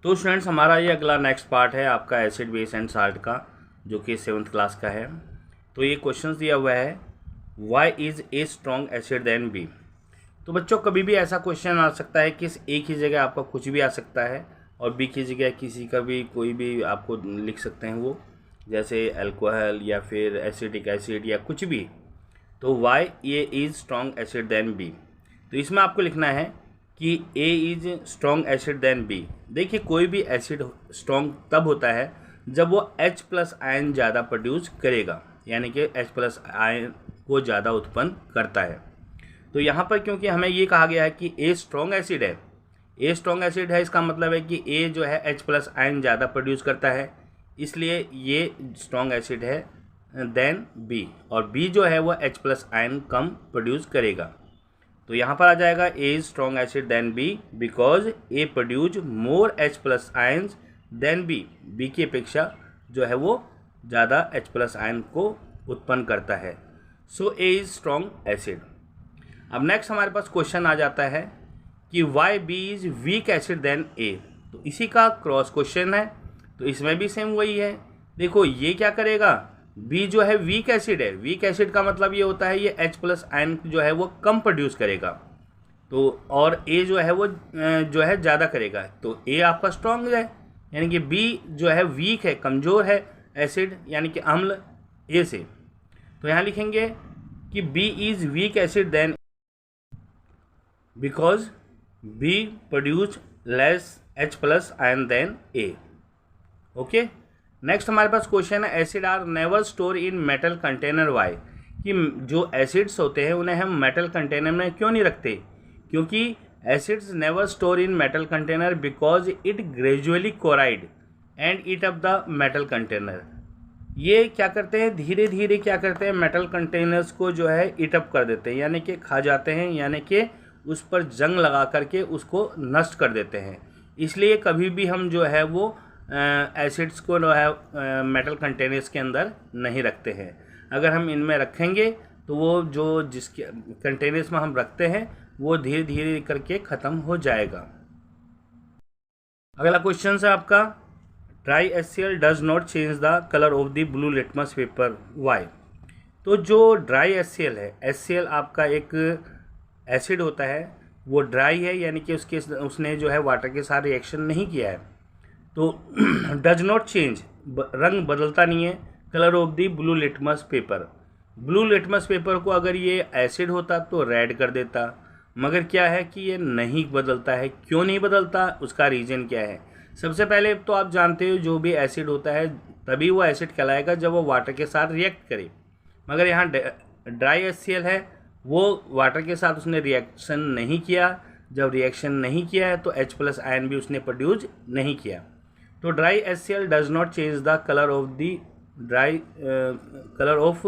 तो स्टूडेंट्स हमारा ये अगला नेक्स्ट पार्ट है आपका एसिड बेस एंड साल्ट का, जो कि 7th क्लास का है। तो ये क्वेश्चन दिया हुआ है, why is A strong acid than B. तो बच्चों कभी भी ऐसा क्वेश्चन आ सकता है कि एक ही जगह आपका कुछ भी आ सकता है और बी की जगह किसी का भी कोई भी आपको लिख सकते हैं वो, जैसे अल्कोहल या फिर एसिटिक एसिड या कुछ भी। तो why A is strong acid than B. तो इसमें आपको लिखना है कि A is strong acid than B. देखिए कोई भी एसिड स्ट्रॉन्ग तब होता है जब वो H प्लस आयन ज़्यादा प्रोड्यूस करेगा, यानी कि H प्लस आयन को ज़्यादा उत्पन्न करता है। तो यहाँ पर क्योंकि हमें ये कहा गया है कि ए स्ट्रॉन्ग एसिड है, ए स्ट्रॉन्ग एसिड है, इसका मतलब है कि ए जो है H प्लस आयन ज़्यादा प्रोड्यूस करता है, इसलिए ये स्ट्रॉन्ग एसिड है देन बी, और बी जो है वो H प्लस आयन कम प्रोड्यूस करेगा। तो यहाँ पर आ जाएगा A is strong acid than B because A produce more H plus ions than B. B की अपेक्षा जो है वो ज़्यादा H प्लस आयन को उत्पन्न करता है। So A is strong acid. अब नेक्स्ट हमारे पास क्वेश्चन आ जाता है कि why B is weak acid than A. तो इसी का क्रॉस क्वेश्चन है, तो इसमें भी सेम वही है। देखो ये क्या करेगा, बी जो है वीक एसिड है, वीक एसिड का मतलब ये होता है ये H प्लस आयन जो है वो कम प्रोड्यूस करेगा, तो और ए जो है वो जो है ज़्यादा करेगा। तो ए आपका स्ट्रॉन्ग है, यानी कि बी जो है वीक है, कमज़ोर है एसिड, यानी कि अम्ल ए से। तो यहाँ लिखेंगे कि B is weak acid than because B produce less H plus ion than A. Okay, next हमारे पास क्वेश्चन है acid are never store in metal container why. कि जो एसिड्स होते हैं उन्हें हम मेटल कंटेनर में क्यों नहीं रखते, क्योंकि acids never store in metal container because it gradually choroid and eat up the metal container. ये क्या करते हैं, धीरे धीरे क्या करते हैं, मेटल कंटेनर्स को जो है ईट अप कर देते हैं, यानी कि खा जाते हैं, यानी कि उस पर जंग लगा करके उसको नष्ट कर देते हैं। इसलिए कभी भी हम जो है वो एसिड्स को जो है मेटल कंटेनर्स के अंदर नहीं रखते हैं। अगर हम इनमें रखेंगे तो वो जो जिसके कंटेनर्स में हम रखते हैं वो धीरे धीरे करके ख़त्म हो जाएगा। अगला क्वेश्चन है आपका, dry HCl does not change the colour of the blue litmus paper why. तो जो ड्राई HCl है, HCl आपका एक एसिड होता है, वो ड्राई है, यानी कि उसने जो है वाटर के साथ रिएक्शन नहीं किया है, तो डज नॉट चेंज, रंग बदलता नहीं है, colour of the blue litmus paper. Blue litmus paper को अगर ये एसिड होता तो रेड कर देता, मगर क्या है कि ये नहीं बदलता है। क्यों नहीं बदलता, उसका रीज़न क्या है। सबसे पहले तो आप जानते हो जो भी एसिड होता है तभी वो एसिड कहलाएगा जब वो वाटर के साथ रिएक्ट करे, मगर यहाँ ड्राई HCl है, वो वाटर के साथ उसने रिएक्शन नहीं किया। जब रिएक्शन नहीं किया है तो H प्लस आयन भी उसने प्रोड्यूस नहीं किया। तो dry HCl does not change the colour of the colour of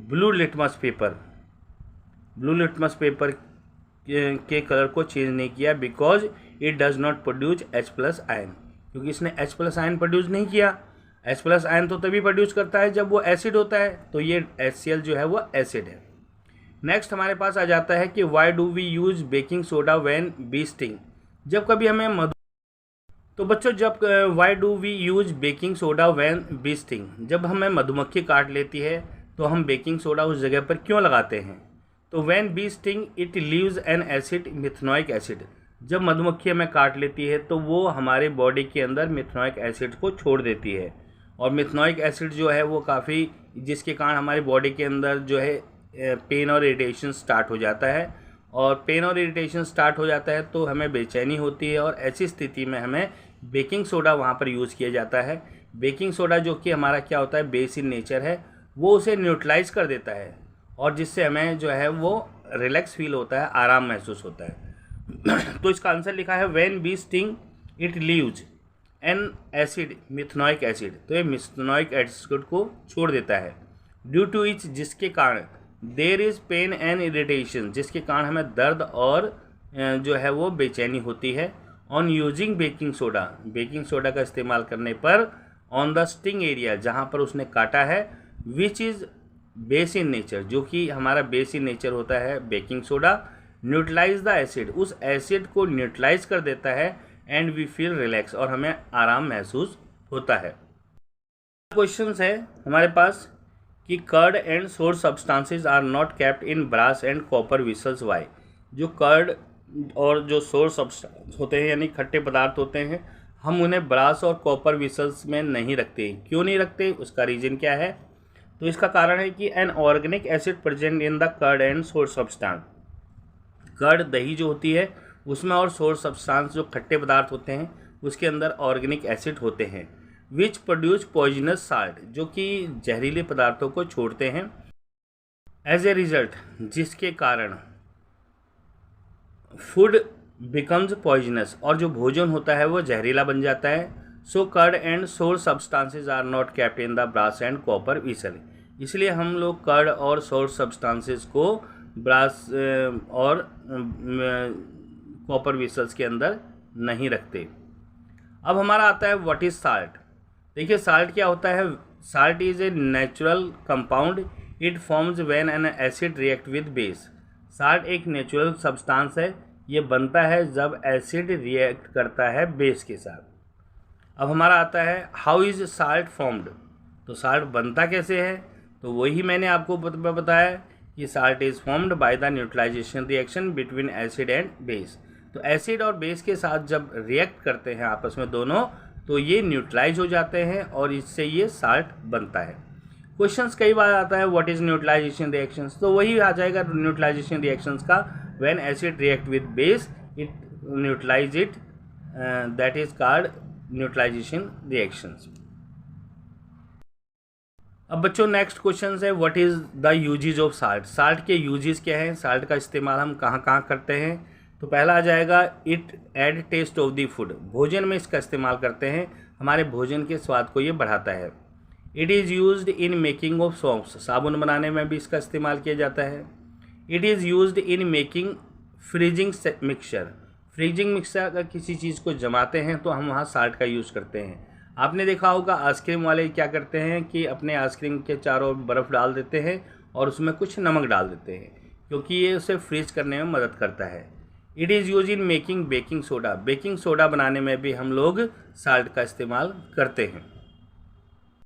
blue litmus paper. Blue litmus paper के कलर को चेंज नहीं किया because it does not produce H plus ion, क्योंकि इसने H प्लस आयन प्रोड्यूस नहीं किया। H plus ion तो तभी प्रोड्यूस करता है जब वो एसिड होता है, तो ये HCl जो है वो एसिड है। नेक्स्ट हमारे पास आ जाता है कि why do we use baking soda when bee sting. जब कभी हमें तो बच्चों जब why do we use baking soda when bee sting, जब हमें मधुमक्खी काट लेती है तो हम बेकिंग सोडा उस जगह पर क्यों लगाते हैं। तो when bee sting it leaves an acid methanoic acid. जब मधुमक्खी हमें काट लेती है तो वो हमारे बॉडी के अंदर मिथेनॉइक एसिड को छोड़ देती है, और मिथेनॉइक एसिड जो है वो काफ़ी, जिसके कारण हमारी बॉडी के अंदर जो है पेन और इरिटेशन स्टार्ट हो जाता है, और पेन और इरिटेशन स्टार्ट हो जाता है तो हमें बेचैनी होती है, और ऐसी स्थिति में हमें बेकिंग सोडा वहाँ पर यूज़ किया जाता है। बेकिंग सोडा जो कि हमारा क्या होता है, बेस इन नेचर है, वो उसे न्यूट्रलाइज कर देता है, और जिससे हमें जो है वो रिलैक्स फील होता है, आराम महसूस होता है। तो इसका आंसर लिखा है when bee sting it leaves an acid methanoic acid. तो ये मिथेनॉइक एसिड को छोड़ देता है, ड्यू टू इच, जिसके कारण there is pain and irritation, जिसके कारण हमें दर्द और जो है वो बेचैनी होती है। On using baking soda, baking soda का इस्तेमाल करने पर, ऑन द स्टिंग एरिया, जहाँ पर उसने काटा है, which is base in nature, जो कि हमारा बेस इन नेचर होता है baking soda, neutralise the acid, उस एसिड को न्यूट्रलाइज कर देता है एंड वी फील रिलैक्स, और हमें आराम महसूस होता है। क्वेश्चन है हमारे पास कि curd and sour substances are not kept in brass and copper vessels why. जो कर्ड और जो सोर सब्सटेंस होते हैं यानी खट्टे पदार्थ होते हैं, हम उन्हें ब्रास और कॉपर विसल्स में नहीं रखते। क्यों नहीं रखते, उसका रीज़न क्या है? तो इसका कारण है कि an organic acid present in the curd and sour substance. Curd दही जो होती है उसमें और सोर सब्सटेंस जो खट्टे पदार्थ होते हैं उसके अंदर ऑर्गेनिक एसिड होते हैं, विच प्रोड्यूस पॉइजनस साल्ट, जो कि जहरीले पदार्थों को छोड़ते हैं। एज ए रिजल्ट, जिसके कारण फूड बिकम्स पॉइजनस, और जो भोजन होता है वो जहरीला बन जाता है। So curd and sour substances are not kept in the brass and copper vessel. इसलिए हम लोग कर्ड और सोर सब्सटेंसेस को ब्रास और कॉपर विसल्स के अंदर नहीं रखते। अब हमारा आता है व्हाट इज साल्ट। देखिए साल्ट क्या होता है। Salt is a natural compound, it forms when an acid react with base. Salt एक नेचुरल सब्सटेंस है, ये बनता है जब एसिड रिएक्ट करता है बेस के साथ। अब हमारा आता है हाउ इज साल्ट फॉर्म्ड। तो साल्ट बनता कैसे है, तो वही मैंने आपको बताया कि salt is formed by the neutralisation reaction between acid and base. तो एसिड और बेस के साथ जब रिएक्ट करते हैं आपस में दोनों, तो ये न्यूट्रलाइज हो जाते हैं और इससे ये साल्ट बनता है। क्वेश्चंस कई बार आता है व्हाट इज न्यूट्रलाइजेशन रिएक्शंस, तो वही आ जाएगा न्यूट्रलाइजेशन रिएक्शंस का। When acid react with base it neutralise it, that is called neutralisation reactions. अब बच्चों नेक्स्ट क्वेश्चन है what is the usages of salt. Salt के यूजेस क्या हैं, साल्ट का इस्तेमाल हम कहाँ कहाँ करते हैं। तो पहला आ जाएगा it add taste of the food. भोजन में इसका इस्तेमाल करते हैं, हमारे भोजन के स्वाद को ये बढ़ाता है। It is used in making of soaps. साबुन बनाने में भी इसका इस्तेमाल किया जाता है। It is used in making freezing mixture. Freezing mixture अगर किसी चीज़ को जमाते हैं तो हम वहाँ साल्ट का यूज़ करते हैं। आपने देखा होगा आइसक्रीम वाले क्या करते हैं कि अपने आइसक्रीम के चारों ओर बर्फ़ डाल देते हैं और उसमें कुछ नमक डाल देते हैं, क्योंकि ये उसे फ्रीज करने में मदद करता है। It is use in making baking soda. Baking soda बनाने में भी हम लोग साल्ट का इस्तेमाल करते हैं।